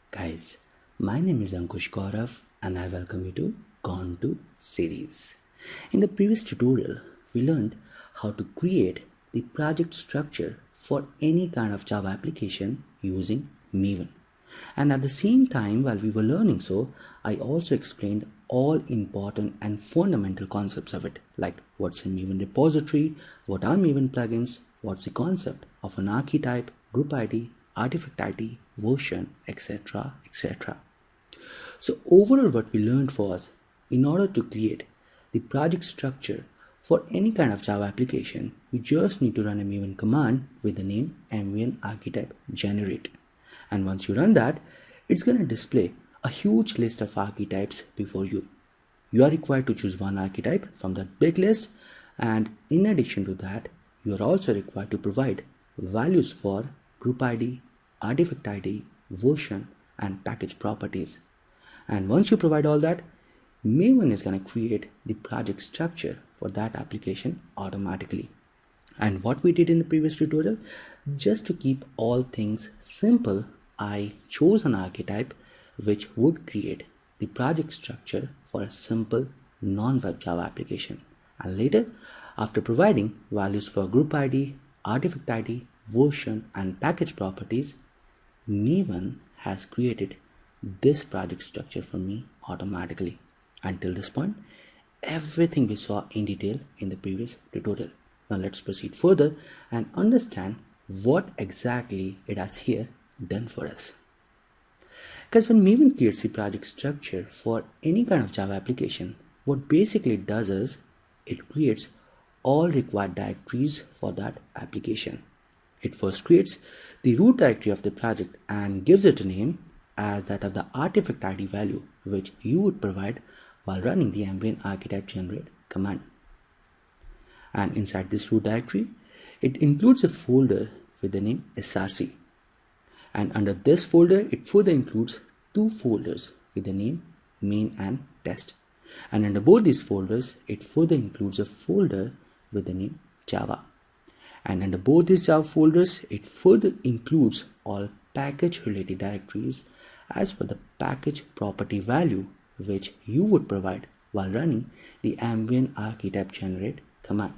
Guys, my name is Ankush Gaurav and I welcome you to Gone to series. In the previous tutorial, we learned how to create the project structure for any kind of Java application using Maven. And at the same time, while we were learning so, I also explained all important and fundamental concepts of it, like what's a Maven repository, what are Maven plugins, what's the concept of an archetype, group ID, artifact ID, version, etc. etc. So overall what we learned was, in order to create the project structure for any kind of Java application, you just need to run a Maven command with the name mvn archetype generate. And once you run that, it's going to display a huge list of archetypes before you. You are required to choose one archetype from that big list, and in addition to that, you are also required to provide values for group ID, artifact ID, version, and package properties. And once you provide all that, Maven is going to create the project structure for that application automatically. And what we did in the previous tutorial, just to keep all things simple, I chose an archetype which would create the project structure for a simple non-web Java application. And later, after providing values for group ID, artifact ID, version, and package properties, Maven has created this project structure for me automatically. Until this point, everything we saw in detail in the previous tutorial. Now let's proceed further and understand what exactly it has here done for us. Because when Maven creates the project structure for any kind of Java application, what basically it does is it creates all required directories for that application. It first creates the root directory of the project and gives it a name as that of the artifact ID value, which you would provide while running the mvn archetype generate command. And inside this root directory, it includes a folder with the name src. And under this folder, it further includes two folders with the name main and test. And under both these folders, it further includes a folder with the name Java. And under both these Java folders, it further includes all package related directories as per the package property value which you would provide while running the mvn archetype generate command.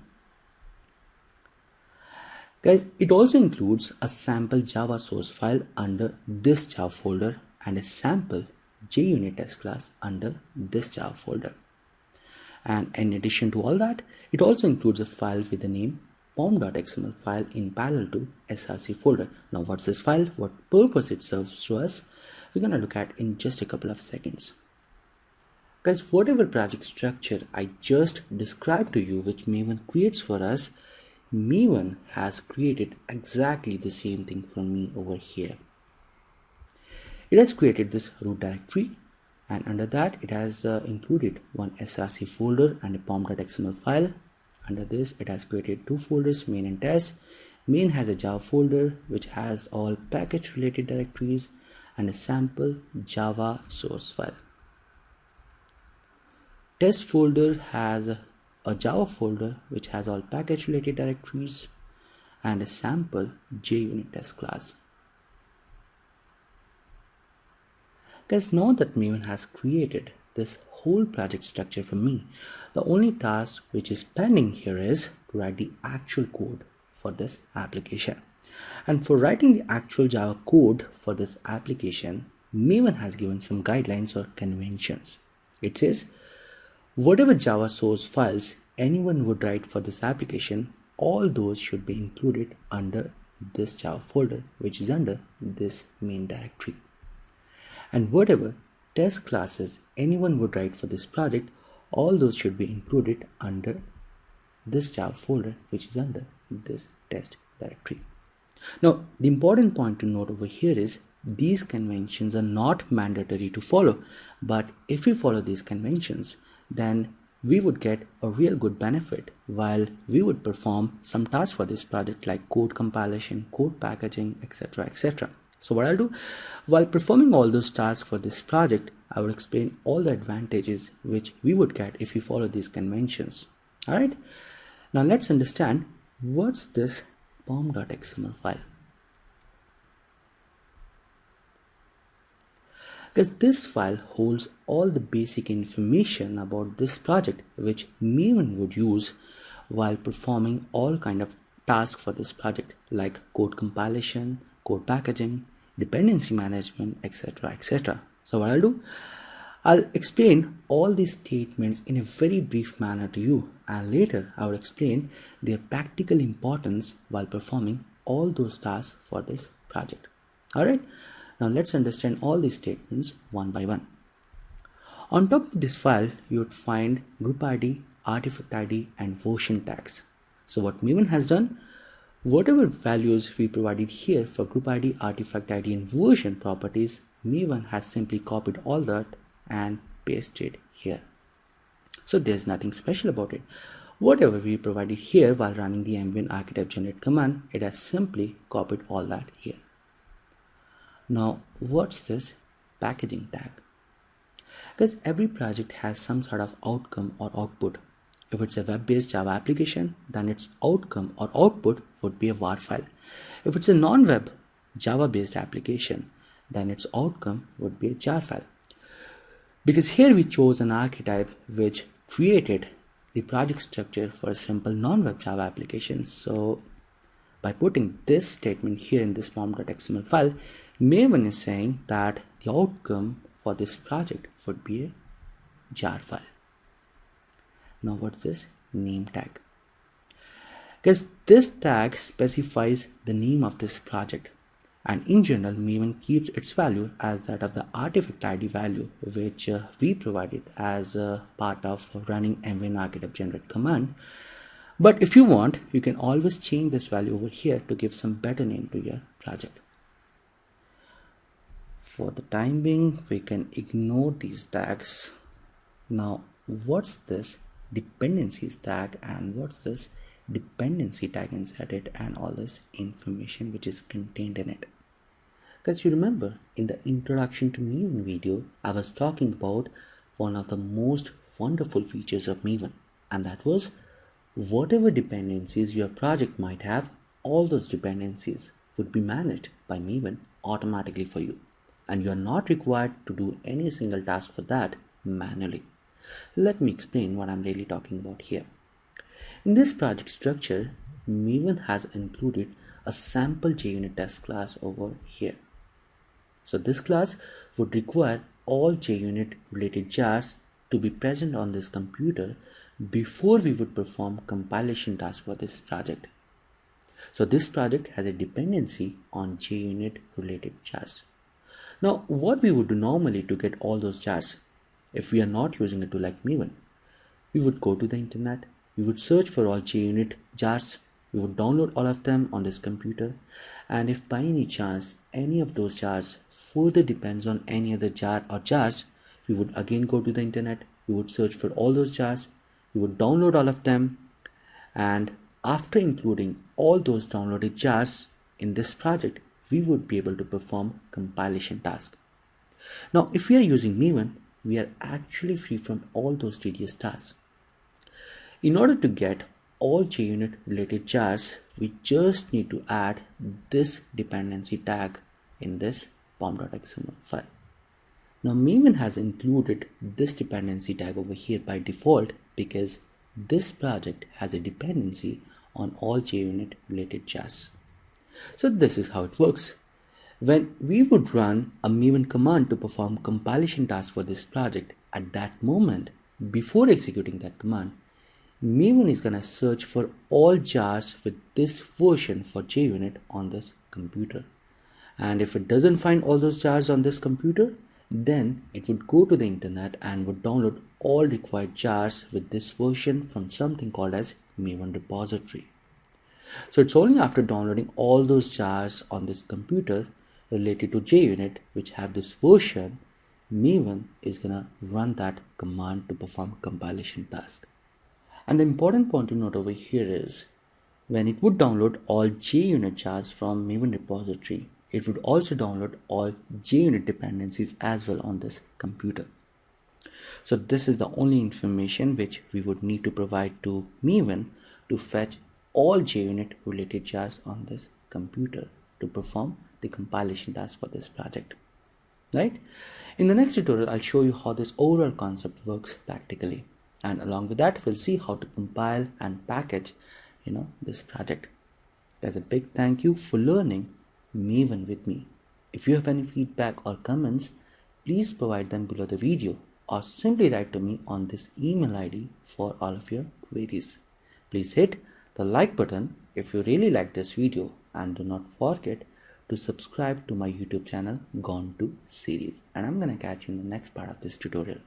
Guys, it also includes a sample Java source file under this Java folder and a sample JUnit test class under this Java folder. And in addition to all that, it also includes a file with the name pom.xml file in parallel to src folder. Now what's this file, what purpose it serves to us, we're going to look at in just a couple of seconds. Guys, whatever project structure I just described to you which Maven creates for us, Maven has created exactly the same thing for me over here. It has created this root directory, and under that it has included one src folder and a pom.xml file. Under this it has created two folders, main and test. Main has a Java folder which has all package related directories and a sample Java source file. Test folder has a Java folder which has all package related directories and a sample JUnit test class. Guys, now that Maven has created this whole project structure for me, the only task which is pending here is to write the actual code for this application. And for writing the actual Java code for this application, Maven has given some guidelines or conventions. It says, whatever Java source files anyone would write for this application, all those should be included under this Java folder, which is under this main directory. And whatever test classes anyone would write for this project, all those should be included under this Java folder, which is under this test directory. Now, the important point to note over here is these conventions are not mandatory to follow, but if we follow these conventions, then we would get a real good benefit while we would perform some tasks for this project like code compilation, code packaging, etc. etc. So what I'll do, while performing all those tasks for this project, I will explain all the advantages which we would get if we follow these conventions. Alright, now let's understand what's this pom.xml file. because this file holds all the basic information about this project which Maven would use while performing all kind of tasks for this project like code compilation, code packaging, dependency management, etc. etc. So what I'll explain all these statements in a very brief manner to you, and later I will explain their practical importance while performing all those tasks for this project. Alright, now let's understand all these statements one by one. On top of this file, you would find group ID, artifact ID, and version tags. So what Maven has done, whatever values we provided here for group ID, artifact ID, and version properties, Maven has simply copied all that and pasted here. So there's nothing special about it. Whatever we provided here while running the Maven archetype generate command, it has simply copied all that here. Now what's this packaging tag? Because every project has some sort of outcome or output. If it's a web-based Java application, then its outcome or output would be a var file. If it's a non-web Java-based application, then its outcome would be a jar file. Because here we chose an archetype which created the project structure for a simple non-web Java application. So by putting this statement here in this pom.xml file, Maven is saying that the outcome for this project would be a jar file. Now what's this name tag? Because this tag specifies the name of this project, and in general Maven keeps its value as that of the artifact ID value which we provided as a part of running Maven archetype generate command. But if you want, you can always change this value over here to give some better name to your project. For the time being, we can ignore these tags. Now what's this dependencies tag and what's this dependency tag inside it and all this information which is contained in it? Because you remember in the introduction to Maven video, I was talking about one of the most wonderful features of Maven, and that was whatever dependencies your project might have, all those dependencies would be managed by Maven automatically for you, and you are not required to do any single task for that manually. Let me explain what I'm really talking about here. In this project structure, Maven has included a sample JUnit test class over here. So this class would require all JUnit related jars to be present on this computer before we would perform compilation tasks for this project. So this project has a dependency on JUnit related jars. Now what we would do normally to get all those jars, if we are not using a tool like Maven, we would go to the internet, we would search for all JUnit jars, we would download all of them on this computer, and if by any chance any of those jars further depends on any other jar or jars, we would again go to the internet, we would search for all those jars, we would download all of them, and after including all those downloaded jars in this project, we would be able to perform compilation task. Now if we are using Maven, we are actually free from all those tedious tasks. In order to get all JUnit related jars, we just need to add this dependency tag in this pom.xml file. Now Maven has included this dependency tag over here by default because this project has a dependency on all JUnit related jars. So this is how it works. When we would run a Maven command to perform compilation task for this project, at that moment, before executing that command, Maven is gonna search for all jars with this version for JUnit on this computer. And if it doesn't find all those jars on this computer, then it would go to the internet and would download all required jars with this version from something called as Maven repository. So it's only after downloading all those jars on this computer related to JUnit which have this version, Maven is gonna run that command to perform compilation task. And the important point to note over here is when it would download all JUnit jars from Maven repository, it would also download all JUnit dependencies as well on this computer. So this is the only information which we would need to provide to Maven to fetch all JUnit related jars on this computer to perform the compilation task for this project. right? In the next tutorial, I'll show you how this overall concept works practically. And along with that, we'll see how to compile and package, this project. As a big thank you for learning Maven with me. If you have any feedback or comments, please provide them below the video or simply write to me on this email ID for all of your queries. Please hit the like button if you really like this video, and do not forget to subscribe to my YouTube channel Gone to Series. And I'm gonna catch you in the next part of this tutorial.